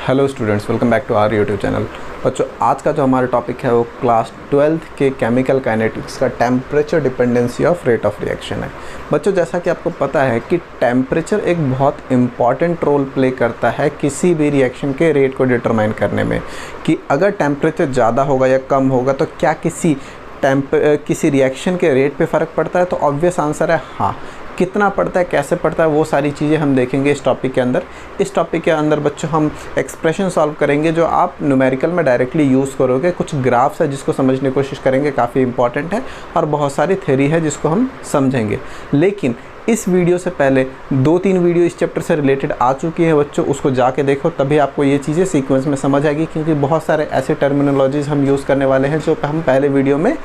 Hello students, welcome back to our YouTube channel. बच्चों, आज का जो हमारा टॉपिक है वो क्लास 12th के केमिकल काइनेटिक्स का temperature dependency of rate of reaction है। बच्चों, जैसा कि आपको पता है कि टेम्परेचर एक बहुत इंपॉर्टेंट रोल प्ले करता है किसी भी रिएक्शन के रेट को डिटरमाइन करने में, कि अगर टेम्परेचर ज़्यादा होगा या कम होगा तो क्या किसी रिएक्शन के रेट पे फ़र्क पड़ता है। तो ऑब्वियस आंसर है हाँ। कितना पड़ता है, कैसे पड़ता है, वो सारी चीज़ें हम देखेंगे इस टॉपिक के अंदर। इस टॉपिक के अंदर बच्चों हम एक्सप्रेशन सॉल्व करेंगे जो आप न्यूमेरिकल में डायरेक्टली यूज़ करोगे। कुछ ग्राफ्स है जिसको समझने की कोशिश करेंगे, काफ़ी इंपॉर्टेंट है, और बहुत सारी थ्योरी है जिसको हम समझेंगे। लेकिन इस वीडियो से पहले 2-3 वीडियो इस चैप्टर से रिलेटेड आ चुकी हैं बच्चों, उसको जाके देखो, तभी आपको ये चीज़ें सीक्वेंस में समझ आएगी, क्योंकि बहुत सारे ऐसे टर्मिनोलॉजीज़ हम यूज़ करने वाले हैं जो हम पहले वीडियो में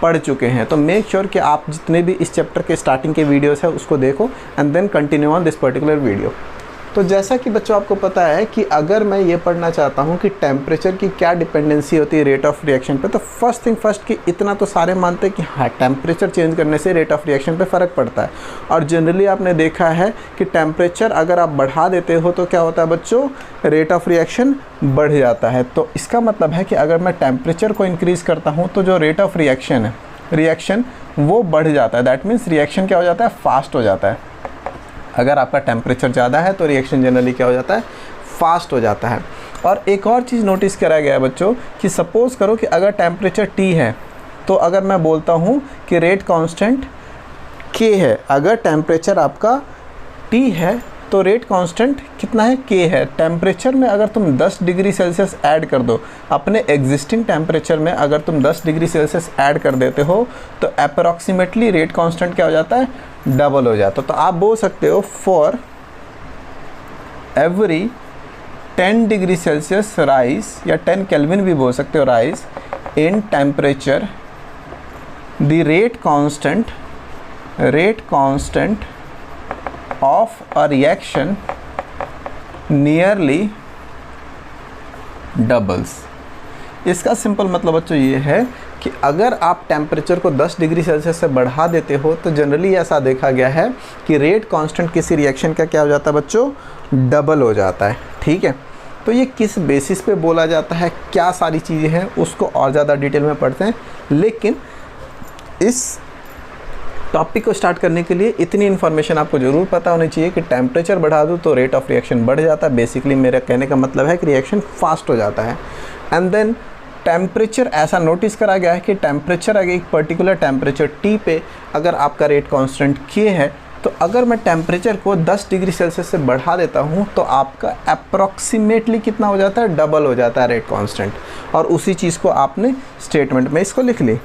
पढ़ चुके हैं। तो मेक श्योर कि आप जितने भी इस चैप्टर के स्टार्टिंग के वीडियोस है उसको देखो and then continue on this particular video. तो जैसा कि बच्चों आपको पता है कि अगर मैं ये पढ़ना चाहता हूँ कि टेम्परेचर की क्या डिपेंडेंसी होती है रेट ऑफ रिएक्शन पे, तो फर्स्ट थिंग फर्स्ट कि इतना तो सारे मानते हैं कि हाँ, टेम्परेचर चेंज करने से रेट ऑफ रिएक्शन पे फ़र्क पड़ता है। और जनरली आपने देखा है कि टेम्परेचर अगर आप बढ़ा देते हो तो क्या होता है बच्चों, रेट ऑफ रिएक्शन बढ़ जाता है। तो इसका मतलब है कि अगर मैं टेम्परेचर को इंक्रीज़ करता हूँ तो जो रेट ऑफ रिएक्शन है, रिएक्शन वो बढ़ जाता है। दैट मीन्स रिएक्शन क्या हो जाता है, फास्ट हो जाता है। अगर आपका टेम्परेचर ज़्यादा है तो रिएक्शन जनरली क्या हो जाता है, फास्ट हो जाता है। और एक और चीज़ नोटिस करा गया है बच्चों कि सपोज़ करो कि अगर टेम्परेचर T है तो अगर मैं बोलता हूँ कि रेट कांस्टेंट K है, अगर टेम्परेचर आपका T है तो रेट कांस्टेंट कितना है, K है। टेम्परेचर में अगर तुम 10 डिग्री सेल्सियस ऐड कर दो, अपने एग्जिस्टिंग टेम्परेचर में अगर तुम 10 डिग्री सेल्सियस ऐड कर देते हो तो अप्रॉक्सीमेटली रेट कांस्टेंट क्या हो जाता है, डबल हो जाता है। तो आप बोल सकते हो for every 10 degree Celsius rise, या 10 केल्विन भी बोल सकते हो, rise in temperature the rate constant of a reaction nearly doubles। इसका सिंपल मतलब बच्चों ये है कि अगर आप टेम्परेचर को 10 डिग्री सेल्सियस से बढ़ा देते हो तो जनरली ऐसा देखा गया है कि रेट कांस्टेंट किसी रिएक्शन का क्या हो जाता है बच्चों, डबल हो जाता है। ठीक है, तो ये किस बेसिस पे बोला जाता है, क्या सारी चीज़ें हैं, उसको और ज़्यादा डिटेल में पढ़ते हैं। लेकिन इस टॉपिक को स्टार्ट करने के लिए इतनी इन्फॉर्मेशन आपको ज़रूर पता होनी चाहिए कि टेम्परेचर बढ़ा दूँ तो रेट ऑफ रिएक्शन बढ़ जाता है। बेसिकली मेरा कहने का मतलब है कि रिएक्शन फास्ट हो जाता है। एंड देन टेम्परेचर ऐसा नोटिस करा गया है कि टेम्परेचर अगर एक पर्टिकुलर टेम्परेचर T पे अगर आपका रेट कांस्टेंट K है, तो अगर मैं टेम्परेचर को 10 डिग्री सेल्सियस से बढ़ा देता हूँ तो आपका अप्रॉक्सीमेटली कितना हो जाता है, डबल हो जाता है रेट कांस्टेंट। और उसी चीज़ को आपने स्टेटमेंट में इसको लिख ली।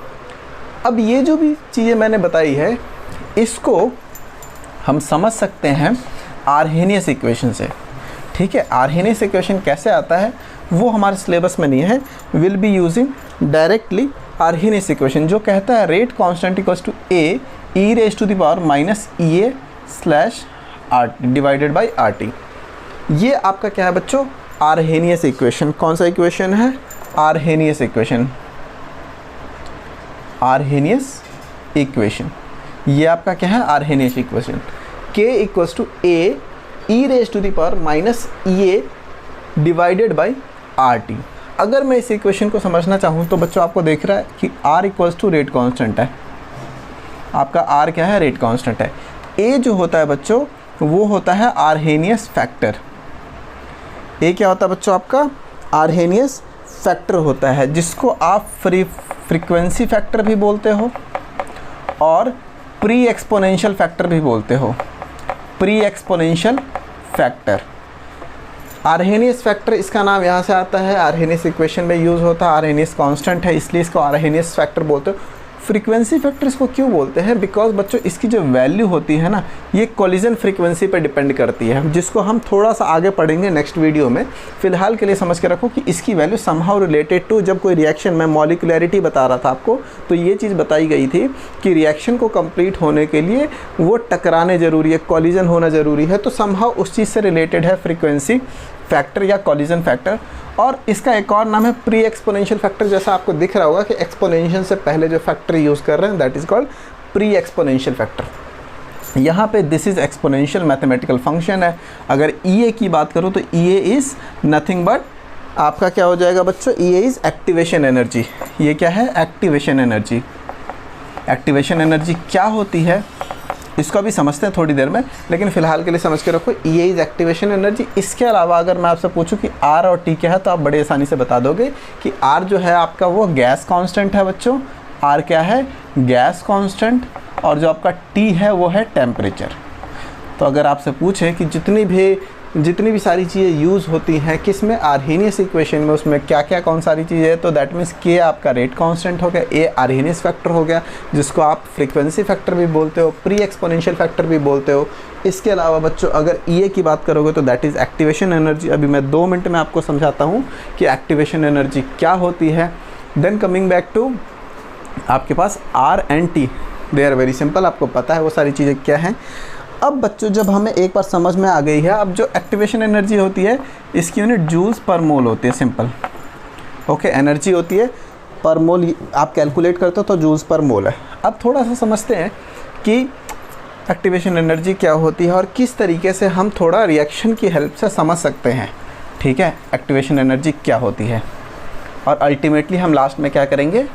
अब ये जो भी चीज़ें मैंने बताई है इसको हम समझ सकते हैं आर्हेनियस इक्वेशन से। ठीक है, आर्हेनियस इक्वेशन कैसे आता है वो हमारे सिलेबस में नहीं है। Will be using directly Arrhenius equation जो कहता है rate constant equals to A E raise to the power minus E A slash R divided by R T. ये आपका क्या है बच्चों, आर्हेनियस इक्वेशन। कौन सा इक्वेशन है, आर्हेनियस इक्वेशन, आर्हेनियस इक्वेशन। ये आपका क्या है, Arrhenius equation. K equals to A E raise to the power minus E A divided by R T. अगर मैं इस इक्वेशन को समझना चाहूँ तो बच्चों आपको देख रहा है कि R equals to rate constant है, आपका R क्या है, रेट कांस्टेंट है। A जो होता है बच्चों वो होता है आर्हेनियस फैक्टर। A क्या होता है बच्चों, आपका आर्हेनियस फैक्टर होता है, जिसको आप फ्रीक्वेंसी फैक्टर भी बोलते हो और प्री एक्सपोनेंशियल फैक्टर भी बोलते हो। Pre exponential factor, Arrhenius factor इसका नाम यहाँ से आता है, आर्हेनियस इक्वेशन में यूज़ होता है। आर्हेनियस कांस्टेंट है इसलिए इसको आर्हेनियस फैक्टर बोलते हो। फ्रीक्वेंसी फैक्टर इसको क्यों बोलते हैं, बिकॉज बच्चों इसकी जो वैल्यू होती है ना, ये कोलिजन फ्रीक्वेंसी पे डिपेंड करती है, जिसको हम थोड़ा सा आगे पढ़ेंगे नेक्स्ट वीडियो में। फिलहाल के लिए समझ के रखो कि इसकी वैल्यू समहाउ रिलेटेड टू, जब कोई रिएक्शन, मैं मॉलिक्युलैरिटी बता रहा था आपको, तो ये चीज़ बताई गई थी कि रिएक्शन को कंप्लीट होने के लिए वो टकराने ज़रूरी है, कोलिजन होना ज़रूरी है। तो समहाउ उस चीज़ से रिलेटेड है फ्रीक्वेंसी फैक्टर या कोलिजन फैक्टर। और इसका एक और नाम है प्री एक्सपोनेंशियल फैक्टर। जैसा आपको दिख रहा होगा कि एक्सपोनेंशियल से पहले जो फैक्टर यूज़ कर रहे हैं that is called pre exponential factor. यहाँ पे this is exponential mathematical function है। अगर ई ए की बात करूँ तो ई ए इज़ नथिंग बट आपका क्या हो जाएगा बच्चों, ई ए इज़ एक्टिवेशन एनर्जी। ये क्या है, एक्टिवेशन एनर्जी। एक्टिवेशन एनर्जी क्या होती है इसको अभी समझते हैं थोड़ी देर में, लेकिन फ़िलहाल के लिए समझ के रखो ई ए इज़ एक्टिवेशन एनर्जी। इसके अलावा अगर मैं आपसे पूछूं कि आर और टी क्या है तो आप बड़े आसानी से बता दोगे कि आर जो है आपका वो गैस कांस्टेंट है बच्चों। आर क्या है, गैस कांस्टेंट। और जो आपका टी है वो है टेम्परेचर। तो अगर आपसे पूछे कि जितनी भी सारी चीज़ें यूज़ होती हैं किस में, आर्हेनियस इक्वेशन में, उसमें क्या क्या कौन सारी चीज़ें है, तो दैट मीन्स के आपका रेट कांस्टेंट हो गया, ए आर्हेनियस फैक्टर हो गया जिसको आप फ्रीक्वेंसी फैक्टर भी बोलते हो, प्री एक्सपोनेंशियल फैक्टर भी बोलते हो। इसके अलावा बच्चों अगर ई ए की बात करोगे तो दैट इज़ एक्टिवेशन एनर्जी। अभी मैं 2 मिनट में आपको समझाता हूँ कि एक्टिवेशन एनर्जी क्या होती है। देन कमिंग बैक टू आपके पास R and T, they are very simple, आपको पता है वो सारी चीज़ें क्या हैं। अब बच्चों जब हमें एक बार समझ में आ गई है, अब जो एक्टिवेशन एनर्जी होती है इसकी यूनिट जूल्स पर मोल होती है, सिंपल। ओके, एनर्जी होती है पर मोल, आप कैलकुलेट करते हो तो जूल्स पर मोल है। अब थोड़ा सा समझते हैं कि एक्टिवेशन एनर्जी क्या होती है और किस तरीके से हम थोड़ा रिएक्शन की हेल्प से समझ सकते हैं। ठीक है, एक्टिवेशन एनर्जी क्या होती है और अल्टीमेटली हम लास्ट में क्या करेंगे,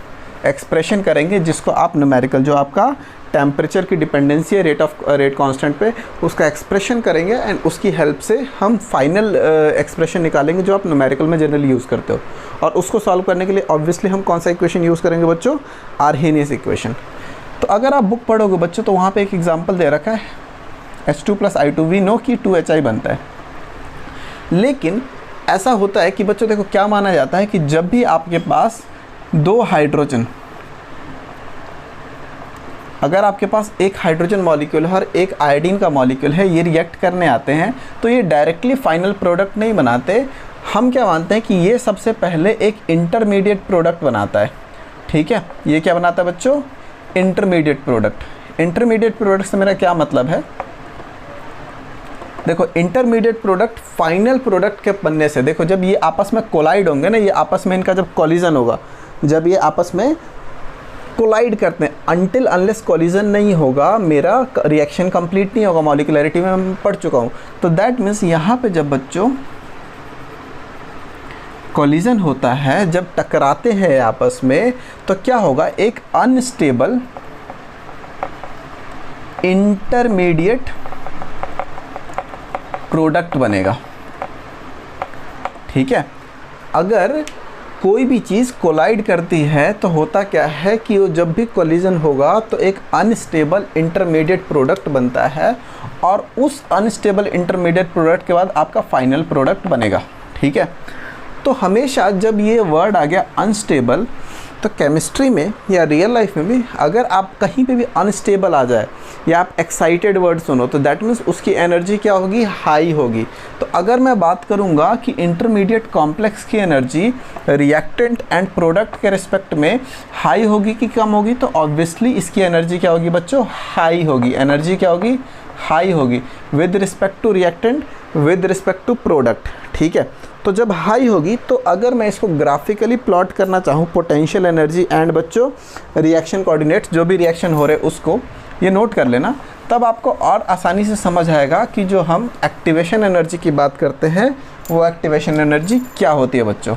एक्सप्रेशन करेंगे जिसको आप न्यूमेरिकल, जो आपका टेम्परेचर की डिपेंडेंसी है रेट कांस्टेंट पे, उसका एक्सप्रेशन करेंगे एंड उसकी हेल्प से हम फाइनल एक्सप्रेशन निकालेंगे जो आप न्यूमेरिकल में जनरली यूज़ करते हो। और उसको सॉल्व करने के लिए ऑब्वियसली हम कौन सा इक्वेशन यूज़ करेंगे बच्चों, आर्हेनियस इक्वेशन। तो अगर आप बुक पढ़ोगे बच्चों तो वहाँ पे एक एग्जांपल दे रखा है H2 + I2, वी नो कि 2HI बनता है। लेकिन ऐसा होता है कि बच्चों देखो क्या माना जाता है कि जब भी आपके पास 2 हाइड्रोजन, अगर आपके पास एक हाइड्रोजन मॉलिक्यूल है और एक आयोडीन का मॉलिक्यूल है, ये रिएक्ट करने आते हैं तो ये डायरेक्टली फाइनल प्रोडक्ट नहीं बनाते। हम क्या मानते हैं कि ये सबसे पहले एक इंटरमीडिएट प्रोडक्ट बनाता है। ठीक है, ये क्या बनाता है बच्चों, इंटरमीडिएट प्रोडक्ट। इंटरमीडिएट प्रोडक्ट से मेरा क्या मतलब है, देखो इंटरमीडिएट प्रोडक्ट फाइनल प्रोडक्ट के बनने से, देखो जब ये आपस में कोलाइड होंगे ना, ये आपस में इनका जब कॉलिजन होगा, जब ये आपस में कोलाइड करते हैं, अनटिल अनलेस कॉलिजन नहीं होगा मेरा रिएक्शन कंप्लीट नहीं होगा। मॉलिक्यूलरिटी में मैं पढ़ चुका हूँ। तो दैट मीन्स यहाँ पे जब बच्चों कॉलिजन होता है, जब टकराते हैं आपस में, तो क्या होगा, एक अनस्टेबल इंटरमीडिएट प्रोडक्ट बनेगा। ठीक है, अगर कोई भी चीज़ कोलाइड करती है तो होता क्या है कि वो जब भी कोलिजन होगा तो एक अनस्टेबल इंटरमीडिएट प्रोडक्ट बनता है और उस अनस्टेबल इंटरमीडिएट प्रोडक्ट के बाद आपका फाइनल प्रोडक्ट बनेगा। ठीक है, तो हमेशा जब ये वर्ड आ गया अनस्टेबल, तो केमिस्ट्री में या रियल लाइफ में भी अगर आप कहीं पे भी अनस्टेबल आ जाए या आप एक्साइटेड वर्ड सुनो तो दैट मीन्स उसकी एनर्जी क्या होगी, हाई होगी। तो अगर मैं बात करूँगा कि इंटरमीडिएट कॉम्प्लेक्स की एनर्जी रिएक्टेंट एंड प्रोडक्ट के रिस्पेक्ट में हाई होगी कि कम होगी, तो ऑब्वियसली इसकी एनर्जी क्या होगी बच्चों, हाई होगी। एनर्जी क्या होगी, हाई होगी with respect to reactant, with respect to product. ठीक है, तो जब हाई होगी तो अगर मैं इसको ग्राफिकली प्लॉट करना चाहूँ, पोटेंशियल एनर्जी एंड बच्चों रिएक्शन कोऑर्डिनेट्स, जो भी रिएक्शन हो रहे उसको ये नोट कर लेना, तब आपको और आसानी से समझ आएगा कि जो हम एक्टिवेशन एनर्जी की बात करते हैं वो एक्टिवेशन एनर्जी क्या होती है बच्चों।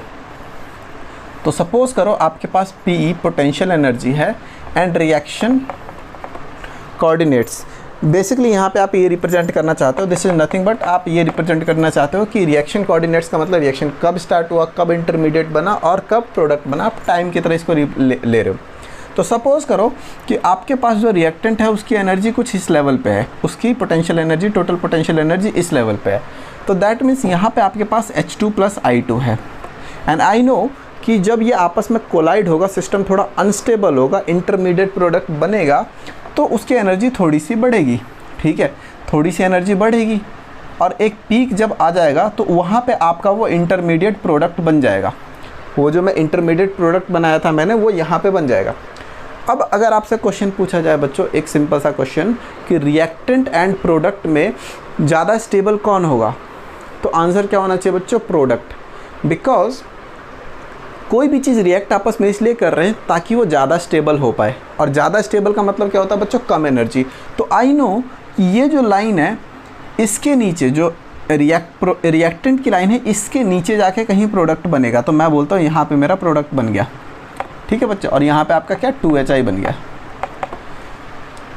तो सपोज़ करो आपके पास PE पोटेंशियल एनर्जी है एंड रिएक्शन कोऑर्डिनेट्स, बेसिकली यहाँ पे आप ये रिप्रेजेंट करना चाहते हो, दिस इज़ नथिंग बट आप ये रिप्रेजेंट करना चाहते हो कि रिएक्शन कोऑर्डिनेट्स का मतलब रिएक्शन कब स्टार्ट हुआ, कब इंटरमीडिएट बना और कब प्रोडक्ट बना, आप टाइम की तरह इसको ले रहे हो। तो सपोज़ करो कि आपके पास जो रिएक्टेंट है उसकी एनर्जी कुछ इस लेवल पे है, उसकी potential energy, total potential energy इस लेवल पे है। तो दैट मीन्स यहाँ पे आपके पास H2 + I2 है एंड आई नो कि जब ये आपस में कोलाइड होगा, सिस्टम थोड़ा अनस्टेबल होगा, इंटरमीडिएट प्रोडक्ट बनेगा तो उसकी एनर्जी थोड़ी सी बढ़ेगी। ठीक है, थोड़ी सी एनर्जी बढ़ेगी और एक पीक जब आ जाएगा तो वहाँ पे आपका वो इंटरमीडिएट प्रोडक्ट बन जाएगा। वो जो मैं इंटरमीडिएट प्रोडक्ट बनाया था मैंने, वो यहाँ पे बन जाएगा। अब अगर आपसे क्वेश्चन पूछा जाए बच्चों, एक सिंपल सा क्वेश्चन कि रिएक्टेंट एंड प्रोडक्ट में ज़्यादा स्टेबल कौन होगा, तो आंसर क्या होना चाहिए बच्चों, प्रोडक्ट। बिकॉज कोई भी चीज़ रिएक्ट आपस में इसलिए कर रहे हैं ताकि वो ज़्यादा स्टेबल हो पाए, और ज़्यादा स्टेबल का मतलब क्या होता है बच्चों, कम एनर्जी। तो आई नो ये जो लाइन है इसके नीचे जो रिएक्टेंट की लाइन है, इसके नीचे जाके कहीं प्रोडक्ट बनेगा। तो मैं बोलता हूँ यहाँ पे मेरा प्रोडक्ट बन गया, ठीक है बच्चे, और यहाँ पे आपका क्या 2HI बन गया।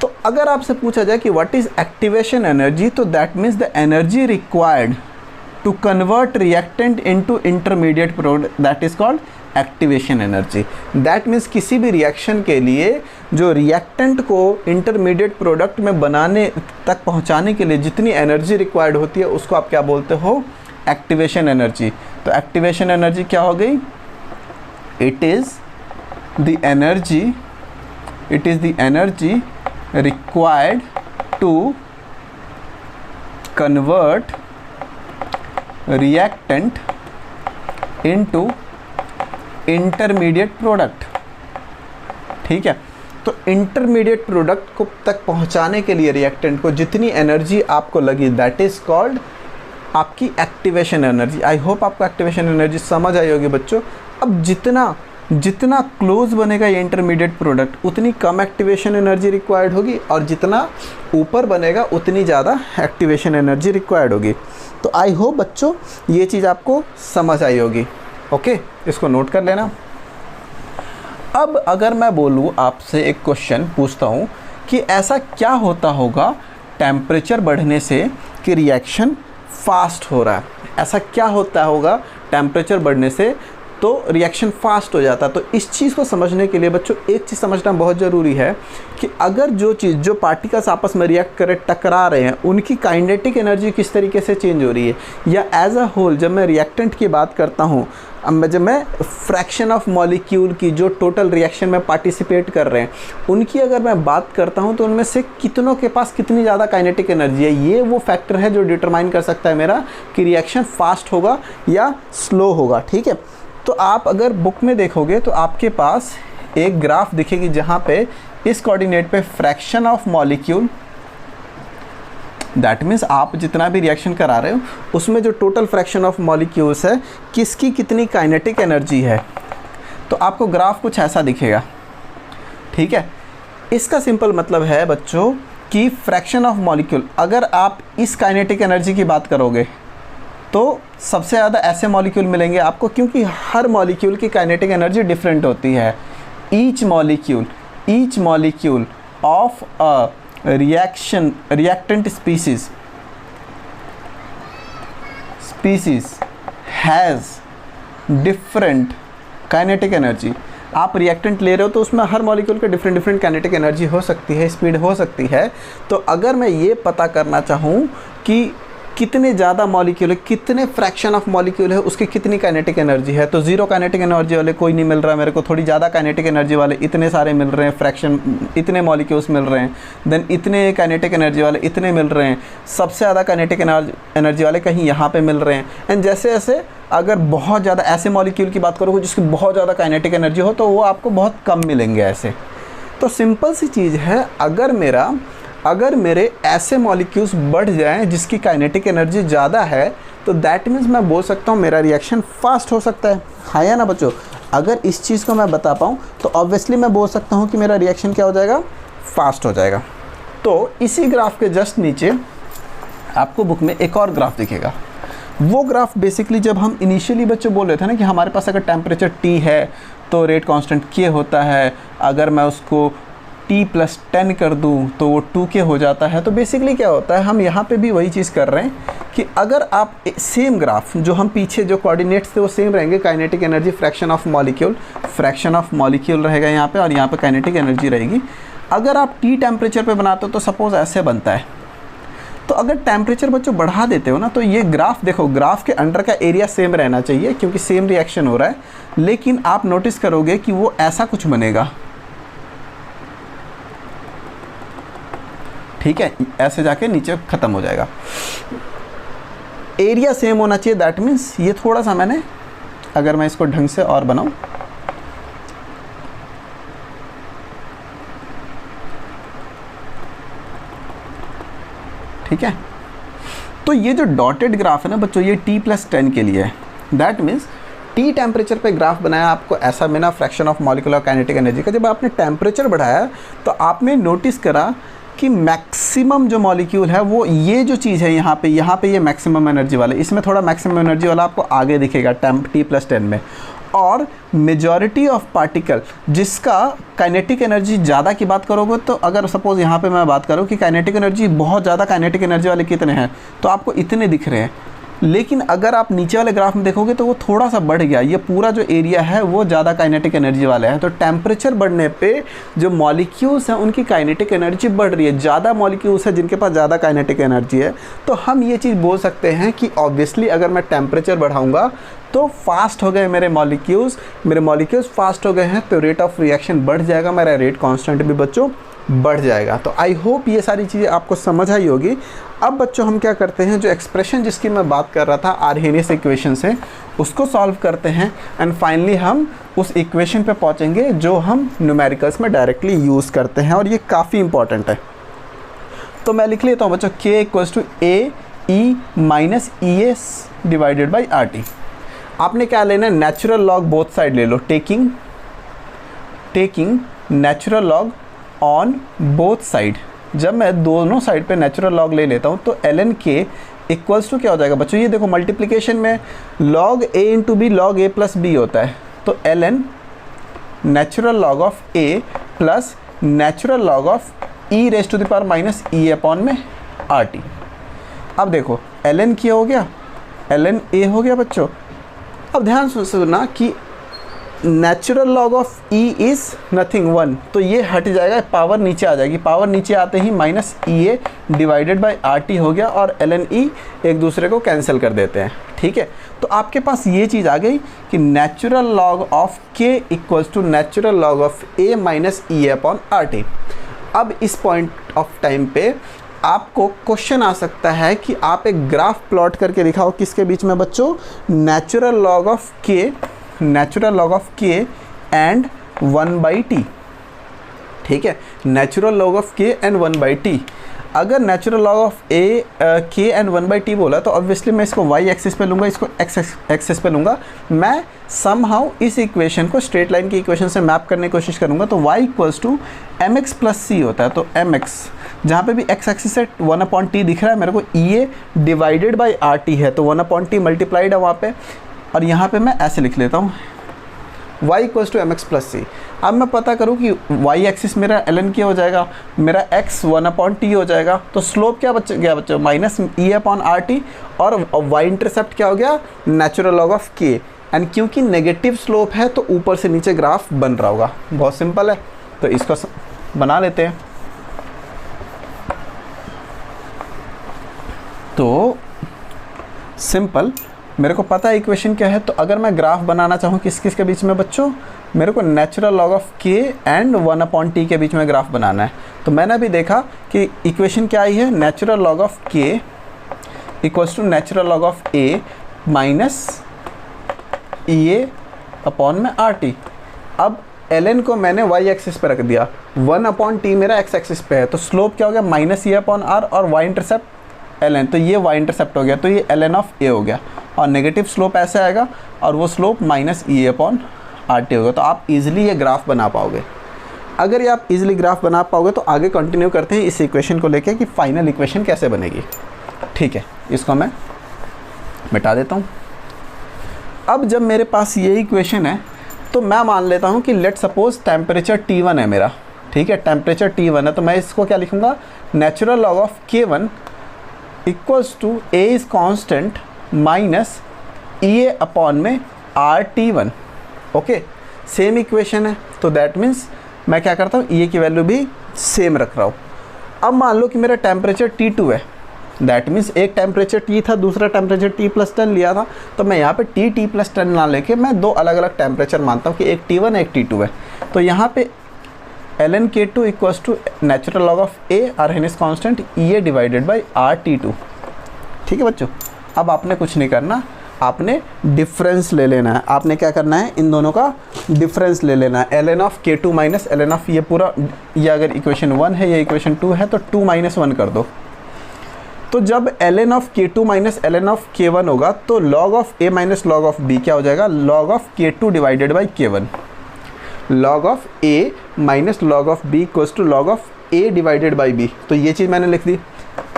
तो अगर आपसे पूछा जाए कि व्हाट इज एक्टिवेशन एनर्जी, तो that means the energy required to convert reactant into intermediate product, that is called activation energy. That means किसी भी रिएक्शन के लिए जो रिएक्टेंट को इंटरमीडिएट प्रोडक्ट में बनाने तक पहुंचाने के लिए जितनी एनर्जी रिक्वायर्ड होती है उसको आप क्या बोलते हो, एक्टिवेशन एनर्जी। तो एक्टिवेशन एनर्जी क्या हो गई, it is the energy required to convert reactant into intermediate product, ठीक है। तो इंटरमीडिएट प्रोडक्ट को तक पहुंचाने के लिए रिएक्टेंट को जितनी एनर्जी आपको लगी, दैट इज कॉल्ड आपकी एक्टिवेशन एनर्जी। आई होप आपको एक्टिवेशन एनर्जी समझ आई होगी बच्चों। अब जितना क्लोज बनेगा ये इंटरमीडिएट प्रोडक्ट उतनी कम एक्टिवेशन एनर्जी रिक्वायर्ड होगी, और जितना ऊपर बनेगा उतनी ज़्यादा एक्टिवेशन एनर्जी रिक्वायर्ड होगी। तो आई होप बच्चों ये चीज़ आपको समझ आई होगी। ओके, इसको नोट कर लेना। अब अगर मैं बोलूँ आपसे एक क्वेश्चन पूछता हूँ कि ऐसा क्या होता होगा टेम्परेचर बढ़ने से कि रिएक्शन फास्ट हो रहा है, ऐसा क्या होता होगा टेम्परेचर बढ़ने से तो रिएक्शन फास्ट हो जाता है। तो इस चीज़ को समझने के लिए बच्चों एक चीज़ समझना बहुत ज़रूरी है कि अगर जो पार्टिकल्स आपस में रिएक्ट करे, टकरा रहे हैं, उनकी काइनेटिक एनर्जी किस तरीके से चेंज हो रही है, या एज अ होल जब मैं रिएक्टेंट की बात करता हूँ, जब मैं फ्रैक्शन ऑफ मॉलिक्यूल की जो टोटल रिएक्शन में पार्टिसिपेट कर रहे हैं उनकी अगर मैं बात करता हूँ, तो उनमें से कितनों के पास कितनी ज़्यादा काइनेटिक एनर्जी है, ये वो फैक्टर है जो डिटरमाइन कर सकता है मेरा कि रिएक्शन फास्ट होगा या स्लो होगा, ठीक है। तो आप अगर बुक में देखोगे तो आपके पास एक ग्राफ दिखेगी जहाँ पे इस कोऑर्डिनेट पे fraction of molecule, that means आप जितना भी रिएक्शन करा रहे हो उसमें जो टोटल फ्रैक्शन ऑफ मॉलिक्यूल्स है किसकी कितनी काइनेटिक एनर्जी है। तो आपको ग्राफ कुछ ऐसा दिखेगा, ठीक है। इसका सिंपल मतलब है बच्चों कि फ्रैक्शन ऑफ मॉलिक्यूल, अगर आप इस काइनेटिक एनर्जी की बात करोगे तो सबसे ज़्यादा ऐसे मॉलिक्यूल मिलेंगे आपको, क्योंकि हर मॉलिक्यूल की काइनेटिक एनर्जी डिफरेंट होती है। Each molecule of a reactant species has different kinetic energy. आप रिएक्टेंट ले रहे हो तो उसमें हर मॉलिक्यूल के डिफरेंट काइनेटिक एनर्जी हो सकती है, स्पीड हो सकती है। तो अगर मैं ये पता करना चाहूँ कि कितने ज़्यादा मॉलिक्यूल है, कितने फ्रैक्शन ऑफ मॉलिक्यूल है, उसकी कितनी काइनेटिक एनर्जी है, तो जीरो काइनेटिक एनर्जी वाले कोई नहीं मिल रहा मेरे को, थोड़ी ज़्यादा काइनेटिक एनर्जी वाले इतने सारे मिल रहे हैं, फ्रैक्शन इतने मॉलिक्यूल्स मिल रहे हैं, देन इतने काइनेटिक एनर्जी वाले इतने मिल रहे हैं, सबसे ज़्यादा काइनेटिक एनर्जी वाले कहीं यहाँ पे मिल रहे हैं। एंड जैसे जैसे अगर बहुत ज़्यादा ऐसे मॉलिक्यूल की बात करोगे जिसकी बहुत ज़्यादा काइनेटिक एनर्जी हो तो वो आपको बहुत कम मिलेंगे ऐसे। तो सिंपल सी चीज़ है, अगर मेरे ऐसे मॉलिक्यूल्स बढ़ जाएं जिसकी काइनेटिक एनर्जी ज़्यादा है तो दैट मीन्स मैं बोल सकता हूँ मेरा रिएक्शन फास्ट हो सकता है, हाँ या ना बच्चों। अगर इस चीज़ को मैं बता पाऊँ तो ऑब्वियसली मैं बोल सकता हूँ कि मेरा रिएक्शन क्या हो जाएगा, फास्ट हो जाएगा। तो इसी ग्राफ के जस्ट नीचे आपको बुक में एक और ग्राफ दिखेगा। वो ग्राफ बेसिकली जब हम इनिशियली बच्चों बोल रहे थे ना कि हमारे पास अगर टेम्परेचर T है तो रेट कांस्टेंट K होता है, अगर मैं उसको T+10 कर दूं तो वो 2K हो जाता है। तो बेसिकली क्या होता है, हम यहाँ पे भी वही चीज़ कर रहे हैं कि अगर आप सेम ग्राफ जो हम पीछे जो कोऑर्डिनेट्स थे वो सेम रहेंगे, kinetic energy fraction of molecule रहेगा यहाँ पे, और यहाँ पे काइनेटिक एनर्जी रहेगी। अगर आप T टेम्परेचर पे बनाते हो तो सपोज ऐसे बनता है। तो अगर टेम्परेचर बच्चों बढ़ा देते हो ना तो ये ग्राफ देखो, ग्राफ के अंडर का एरिया सेम रहना चाहिए क्योंकि सेम रिएक्शन हो रहा है, लेकिन आप नोटिस करोगे कि वो ऐसा कुछ बनेगा, ठीक है, ऐसे जाके नीचे ख़त्म हो जाएगा। एरिया सेम होना चाहिए, दैट मीन्स ये थोड़ा सा मैंने, अगर मैं इसको ढंग से और बनाऊं, ठीक है। तो ये जो डॉटेड ग्राफ है ना बच्चों, ये T+10 के लिए है। दैट मीन्स T टेम्परेचर पे ग्राफ बनाया आपको ऐसा मिला fraction of molecular kinetic energy का। जब आपने टेम्परेचर बढ़ाया तो आपने नोटिस करा कि कि मैक्सिमम जो मॉलिक्यूल है वो ये जो चीज़ है यहाँ पे ये मैक्सिमम एनर्जी वाला, इसमें थोड़ा मैक्सिमम एनर्जी वाला आपको आगे दिखेगा T+10 में। और मेजॉरिटी ऑफ पार्टिकल जिसका काइनेटिक एनर्जी ज़्यादा की बात करोगे, तो अगर सपोज़ यहाँ पे मैं बात करूँ कि काइनेटिक एनर्जी बहुत ज़्यादा, काइनेटिक एनर्जी वाले कितने हैं, तो आपको इतने दिख रहे हैं। लेकिन अगर आप नीचे वाले ग्राफ में देखोगे तो वो थोड़ा सा बढ़ गया, ये पूरा जो एरिया है वो ज़्यादा काइनेटिक एनर्जी वाला है। तो टेम्परेचर बढ़ने पे जो मॉलिक्यूल्स हैं उनकी काइनेटिक एनर्जी बढ़ रही है, ज़्यादा मॉलिक्यूल्स हैं जिनके पास ज़्यादा काइनेटिक एनर्जी है। तो हम ये चीज़ बोल सकते हैं कि ऑब्वियसली अगर मैं टेम्परेचर बढ़ाऊँगा तो फास्ट हो गए मेरे मॉलिक्यूल्स फास्ट हो गए हैं, तो रेट ऑफ रिएक्शन बढ़ जाएगा, मेरा रेट कांस्टेंट भी बच्चों बढ़ जाएगा। तो आई होप ये सारी चीज़ें आपको समझ आई होगी। अब बच्चों हम क्या करते हैं, जो एक्सप्रेशन जिसकी मैं बात कर रहा था आर्हेनियस इक्वेशन से, उसको सॉल्व करते हैं एंड फाइनली हम उस इक्वेशन पे पहुंचेंगे जो हम न्यूमेरिकल्स में डायरेक्टली यूज़ करते हैं, और ये काफ़ी इंपॉर्टेंट है। तो मैं लिख लेता हूँ बच्चों, K = AE - ES / RT। आपने क्या लेना है, नेचुरल लॉग बोथ साइड ले लो, taking natural log on both side. जब मैं दोनों साइड पे नेचुरल लॉग ले लेता हूँ तो ln k इक्वल्स टू क्या हो जाएगा बच्चों, ये देखो मल्टीप्लिकेशन में log a × b log a + b होता है, तो ln natural log of a plus natural log of e⁻⁻ e/- RT। अब देखो ln k हो गया, ln a हो गया बच्चों। अब ध्यान से सुनना कि natural log of e is nothing 1, तो ये हट जाएगा, पावर नीचे आ जाएगी, पावर नीचे आते ही -EA / RT हो गया, और ln e एक दूसरे को कैंसिल कर देते हैं। ठीक है, तो आपके पास ये चीज़ आ गई कि natural log of k = natural log of a - EA/RT। अब इस पॉइंट ऑफ टाइम पे आपको क्वेश्चन आ सकता है कि आप एक ग्राफ प्लॉट करके दिखाओ, किसके बीच में बच्चों, natural log of k and 1/t। ठीक है, natural log of k and 1/t। अगर natural log of k and 1/t बोला तो ऑब्वियसली मैं इसको y एक्सिस पे लूँगा, इसको x एक्सिस पे लूँगा। मैं समहाउ इस इक्वेशन को स्ट्रेट लाइन की इक्वेशन से मैप करने की कोशिश करूँगा, तो y = mx + c होता है। तो mx जहाँ पे भी x एक्सिस से 1/t दिख रहा है मेरे को, EA / RT है, तो 1/t मल्टीप्लाइड है वहाँ पे, और यहाँ पे मैं ऐसे लिख लेता हूँ y = mx + c। अब मैं पता करूँ कि y एक्सिस मेरा ln k हो जाएगा, मेरा x 1/t हो जाएगा, तो स्लोप क्या गया बच्चों, -EA/RT, और y इंटरसेप्ट क्या हो गया, natural log of k। And क्योंकि नेगेटिव स्लोप है तो ऊपर से नीचे ग्राफ बन रहा होगा, बहुत सिंपल है। तो इसको बना लेते हैं। तो सिंपल, मेरे को पता है इक्वेशन क्या है, तो अगर मैं ग्राफ बनाना चाहूँ किस के बीच में बच्चों, मेरे को natural log of k and 1/t के बीच में ग्राफ बनाना है। तो मैंने भी देखा कि इक्वेशन क्या आई है, natural log of k = natural log of a - EA/RT। अब ln को मैंने y एक्सिस पे रख दिया, 1/t मेरा x एक्सिस पे है, तो स्लोप क्या हो गया, -EA/R, और y इंटरसेप्ट ln, तो ये y इंटरसेप्ट हो गया, तो ये ln ऑफ a हो गया, और नेगेटिव स्लोप ऐसे आएगा, और वो स्लोप -EA/RT होगा। तो आप इजीली ये ग्राफ बना पाओगे। अगर ये आप इजीली ग्राफ बना पाओगे तो आगे कंटिन्यू करते हैं इस इक्वेशन को लेके कि फाइनल इक्वेशन कैसे बनेगी। ठीक है, इसको मैं मिटा देता हूँ। अब जब मेरे पास ये इक्वेशन है तो मैं मान लेता हूँ कि लेट सपोज टेम्परेचर T1 है मेरा। ठीक है, टेम्परेचर T1 है, तो मैं इसको क्या लिखूँगा, natural log of K1 = A is constant -EA/RT1। Okay, same equation है, तो दैट मीन्स मैं क्या करता हूँ, E की वैल्यू भी सेम रख रहा हूँ। अब मान लो कि मेरा टेम्परेचर T2 है, दैट मीन्स एक टेम्परेचर T था, दूसरा टेम्परेचर T+10 लिया था, तो मैं यहाँ पे T+10 ना लेके मैं दो अलग अलग टेम्परेचर मानता हूँ कि एक T1 एक T2 है। तो यहाँ पे ln K2 = natural log of A Arrhenius constant EA / RT2। ठीक है बच्चों, अब आपने कुछ नहीं करना, आपने डिफरेंस ले लेना है। आपने क्या करना है, इन दोनों का डिफरेंस ले लेना है, ln of K2 - ln of ये पूरा, ये अगर इक्वेशन 1 है, ये इक्वेशन 2 है, तो 2 - 1 कर दो। तो जब ln of K2 - ln of K1 होगा तो log of A - log of B क्या हो जाएगा, log of K2 / K1। log of a minus log of b equals to log of a divided by b। तो ये चीज़ मैंने लिख दी।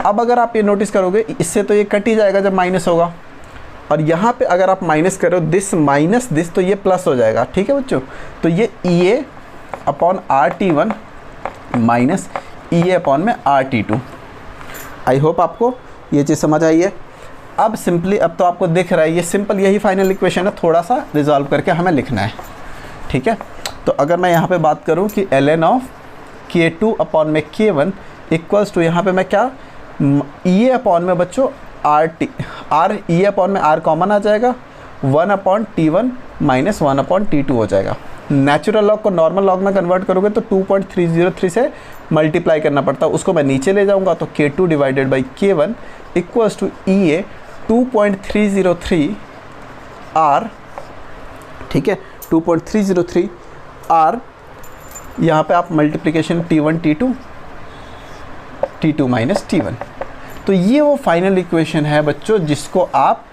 अब अगर आप ये नोटिस करोगे, इससे तो ये कट ही जाएगा जब माइनस होगा, और यहाँ पे अगर आप माइनस करो दिस माइनस दिस, तो ये प्लस हो जाएगा। ठीक है बच्चों, तो ये EA upon RT1 minus EA upon में RT2। आई होप आपको ये चीज़ समझ आई है। अब सिंपली, अब तो आपको दिख रहा है ये सिंपल, यही फाइनल इक्वेशन है, थोड़ा सा रिजॉल्व करके हमें लिखना है। ठीक है, तो अगर मैं यहाँ पे बात करूँ कि ln ऑफ K2 अपॉन में K1 इक्वल्स टू, यहाँ पे मैं क्या, EA अपॉन में बच्चों EA अपॉन में R कॉमन आ जाएगा, 1 upon T1 minus 1 upon T2 हो जाएगा। नेचुरल लॉग को नॉर्मल लॉग में कन्वर्ट करोगे तो 2.303 से मल्टीप्लाई करना पड़ता है, उसको मैं नीचे ले जाऊंगा, तो K2 divided by K1 equals to EA 2.303 R। ठीक है, 2.303 R, यहाँ पे आप multiplication T1 T2 minus T1। तो ये वो फाइनल इक्वेशन है बच्चों जिसको आप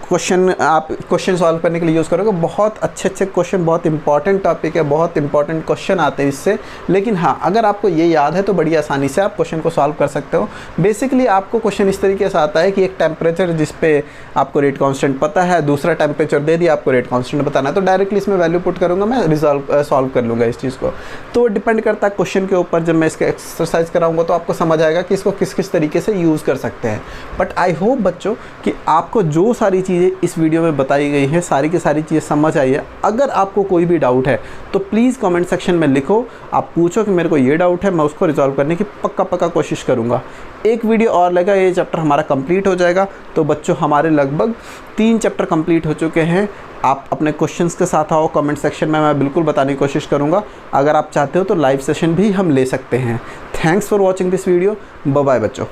क्वेश्चन सॉल्व करने के लिए यूज़ करोगे। बहुत अच्छे क्वेश्चन, बहुत इंपॉर्टेंट टॉपिक है, बहुत इंपॉर्टेंट क्वेश्चन आते हैं इससे। लेकिन हाँ, अगर आपको ये याद है तो बड़ी आसानी से आप क्वेश्चन को सॉल्व कर सकते हो। बेसिकली आपको क्वेश्चन इस तरीके से आता है कि एक टेम्परेचर जिस पे आपको रेट कांस्टेंट पता है, दूसरा टेम्परेचर दे दिया, आपको रेट कांस्टेंट बताना है, तो डायरेक्टली इसमें वैल्यू पुट करूँगा, मैं सॉल्व कर लूँगा इस चीज़ को। तो डिपेंड करता है क्वेश्चन के ऊपर। जब मैं इसका एक्सरसाइज कराऊँगा तो आपको समझ आएगा कि इसको किस किस तरीके से यूज़ कर सकते हैं। बट आई होप बच्चों कि आपको जो सारी चीज़ें इस वीडियो में बताई गई हैं, सारी की सारी चीज़ें समझ आई है। अगर आपको कोई भी डाउट है तो प्लीज़ कमेंट सेक्शन में लिखो, आप पूछो कि मेरे को ये डाउट है, मैं उसको रिजॉल्व करने की पक्का कोशिश करूँगा। एक वीडियो और लगेगा, ये चैप्टर हमारा कंप्लीट हो जाएगा। तो बच्चों हमारे लगभग 3 चैप्टर कंप्लीट हो चुके हैं। आप अपने क्वेश्चंस के साथ आओ कमेंट सेक्शन में, मैं बिल्कुल बताने की कोशिश करूँगा। अगर आप चाहते हो तो लाइव सेशन भी हम ले सकते हैं। Thanks for watching this video. Bye bye बच्चों।